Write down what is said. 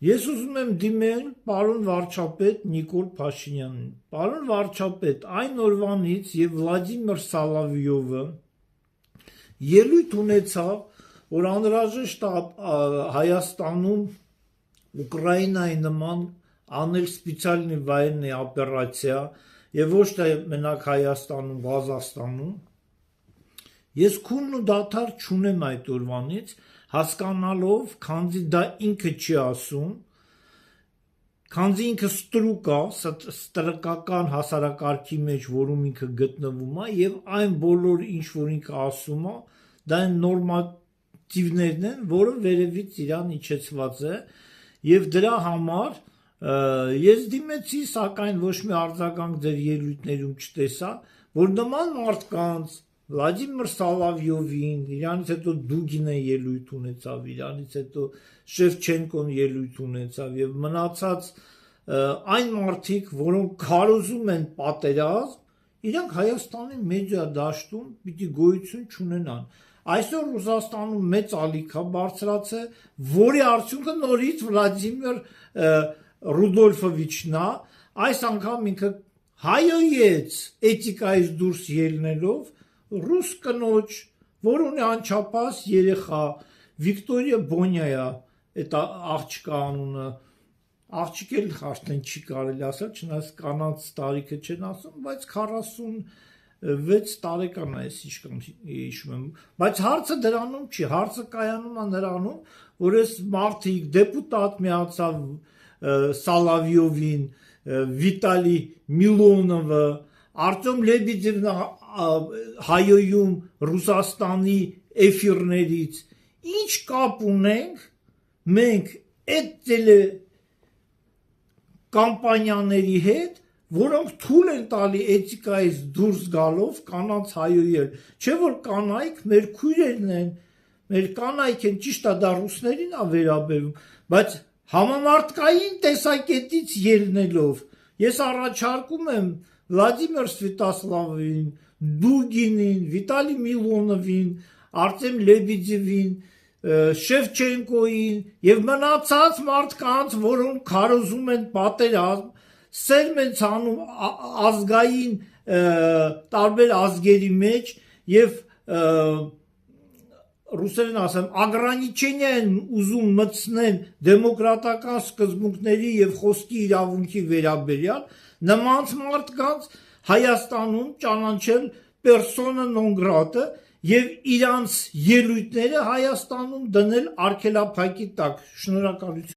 Ես ուզում եմ դիմել պարոն վարչապետ Նիկոլ Փաշինյանին։ Պարոն վարչապետ, այն օրվանից եւ Վլադիմիր Սալավյովը ելույթ ունեցավ, որ անհրաժեշտ է Հայաստանում Ուկրաինայի նման անել սպեցիալնի военной օպերացիա եւ ոչ թե մենակ Հայաստանում, Ղազախստանում։ Ես քունն ու դադար չունեմ այդ օրվանից, հասկանալով, քանզի դա ինքը չի ասում, քանզի ինքը ստրուկ է, ստրկական հասարակարգի մեջ, որում ինքը գտնվում է, եւ այն բոլոր ինչ որ ինքը ասում է, դա այն նորմատիվներն են, որը վերևից իրան իջեցված է, եւ դրա համար ես դիմեցի, սակայն ոչ մի արձագանք ձեր ելույթներում չտեսա, որ նման մարդկանց Վլադիմիր Սալավյովին, իրանից հետո Դուգինը ելույթ ունեցավ, իրանից հետո Շևչենկոն ելույթ ունեցավ եւ մնացած այն մարդիկ, որոնք քարոզում են պատերազմ, իրանք Հայաստանի մեդիա դաշտում պիտի գոյություն չունենան։ Այսօր Ռուսաստանում մեծ ալիք է բարձրացել, որի արդյունքը նորից Վլադիմիր Ռուդոլֆովիչն է, այս անգամ ինքը հայոյեց էթիկայից դուրս ելնելով ռուս կնոջ, որ ունի անչափահաս երեխա, Վիկտորիա Բոնյայա, այդ աղջկա անունը, աղջիկ էլ արդեն չի կարելի ասել, չնայած կանանց տարիքը չեն ասում, բայց 46 տարեկան է, ես հիշում եմ, բայց հարցը դրանում չի, հարցը կայանում է նրանում, որ այս մարդիկ դեպուտատ միացավ Սալավյովին, Վիտալի Միլոնովը, Արտյոմ Լեբեդևն հայոյում Ռուսաստանի էֆիրներից, ինչ կապ ունենք մենք այդ կամպանիաների հետ, որոնք թույլ են տալի էթիկայից դուրս գալով կանանց հայոյել, չէ որ կանայք մեր քույրերն են, մեր կանայք են, ճիշտ է դա ռուսներին է վերաբերում, բայց համամարտկային տեսակետից ելնելով, ես առաջարկում եմ Վլադիմիր Սվետոսլավովին, Դուգինին, Վիտալի Միլոնովին, Արտյոմ Լեբեդևին, Շևչենկոին եւ մնացած մարդկանց, որոնք քարոզում են պատերազմ, սերմ են ցանում ազգային տարբեր ազգերի մեջ եւ ռուսերեն ասեմ, ագրանիչենիա են ուզում մտցնել դեմոկրատական սկզբունքների եւ խոսքի իրավունքի վերաբերյալ, նմանց մարդկանց Հայաստանում ճանաչել persona non grata եւ իրանց ելույթները Հայաստանում դնել արգելափակի տակ։ Շնորհակալություն։